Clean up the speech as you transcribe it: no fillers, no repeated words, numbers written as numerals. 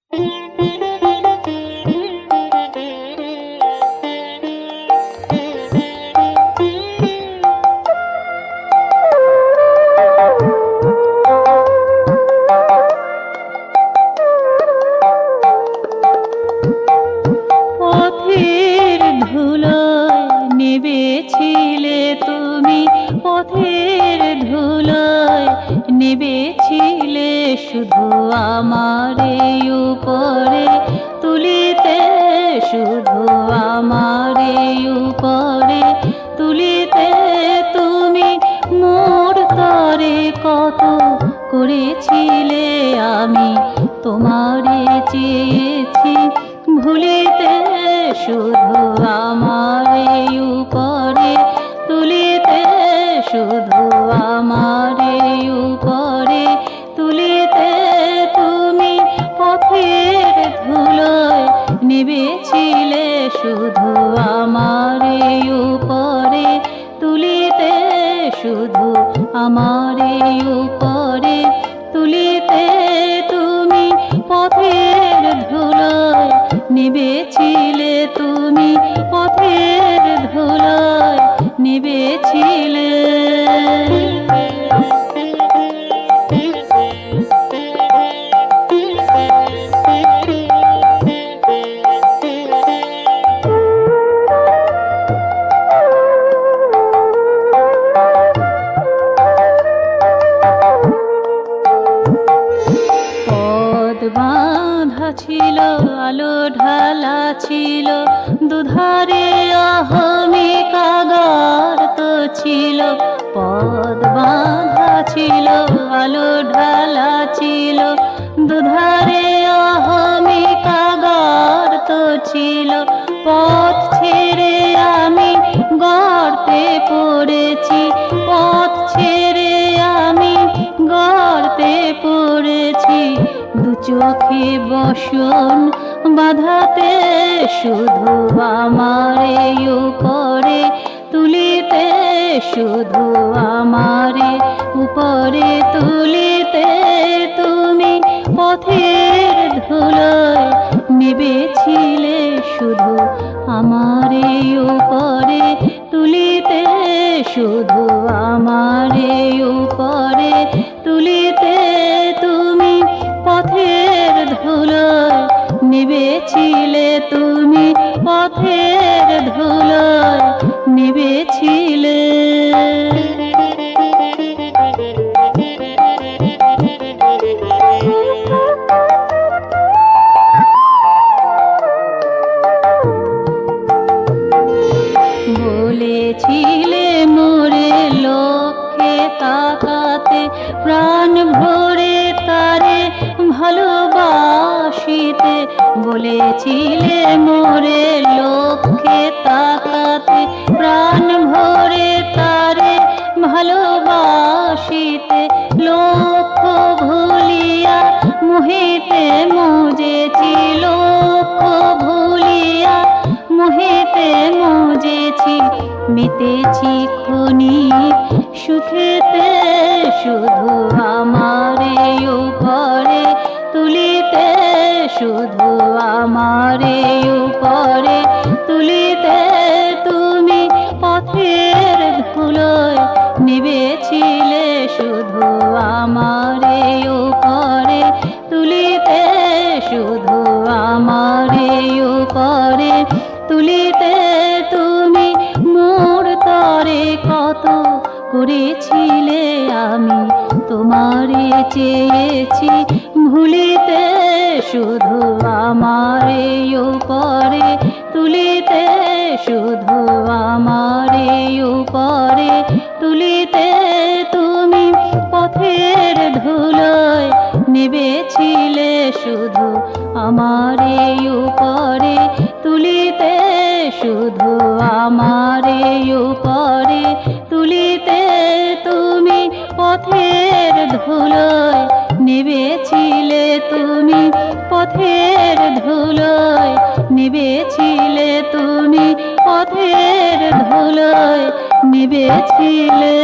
পথের ধুলোয় নেবেছিলে তুমি, পথের ধুলোয় নেবেছিলে শুধু আমারে উপরে তুলিতে, শুধু আমারে উপরে তুলিতে। তুমি মোর তরে কত করেছিলে, আমি তোমারে চেয়েছি ভুলিতে, শুধু আমারে উপরে তুলিতে, শুধু আমারে উপরে তুলিতে। তুমি পথের ধুলোয় নেবেছিলে শুধু আমারে উপরে তুলিতে, শুধু আমারে উপরে তুলিতে। তুমি পথের ধুলোয় নেবেছিলে, তুমি পথের ধুলোয় নেবেছিলে। বাঁধা ছিল, আলো ঢালা ছিল, দুধারে অহমি কাগার তো ছিল। পদ বাঁধা ছিল, আলো ঢালা ছিল, দুধারে অহমি কাগার তো ছিল। পথ ছেড়ে আমি গর্তে পড়েছি, পথ ছেড়ে আমি গর্তে পড়েছি। দু চোখে বসন বাঁধাতে, শুধু আমারে উপরে তুলিতে, শুধু আমারে উপরে তুলিতে। তুমি পথের ধুলোয় নেবেছিলে শুধু আমারে উপরে তুলিতে, শুধু আমারে উপরে তুলিতে। তুমি পথের ধুলোয় নেবেছিলে, তুমি পথের ধুলোয় নেবেছিলে। বলেছিলে মোরে লক্ষ্যে তাকাতে, প্রাণ ভরে তারে ভালোবাসিতে। বলেছিলে মোরে লক্ষ্যে তাকাতে, প্রাণ ভরে তারে ভালোবাসিতে। লক্ষ্য ভুলিয়া মোহিতে মজেছি, লক্ষ্য ভুলিয়া মোহিতে মজেছি। মেতেছি ক্ষণিক সুখেতে, শুধু আমারে উপরে তুলিতে, শুধু আমারে উপরে তুলিতে। তুমি পথের ধুলোয় নেবেছিলে শুধু আমারে উপরে তুলিতে, শুধু আমারে উপরে তুলিতে। তুমি মোর তরে কত করেছিলে, আমি তোমারে চেয়েছি ভুলিতে, শুধু আমারে উপরে তুলিতে, শুধু আমারে উপরে তুলিতে। তুমি পথের ধুলোয় নেবেছিলে শুধু আমারে উপরে তুলিতে, শুধু আমারে উপরে তুলিতে। তুমি পথের ধুলোয় নেবেছিলে, তুমি পথের ধুলোয় নেবেছিলে, তুমি পথের ধুলোয় নেবেছিলে।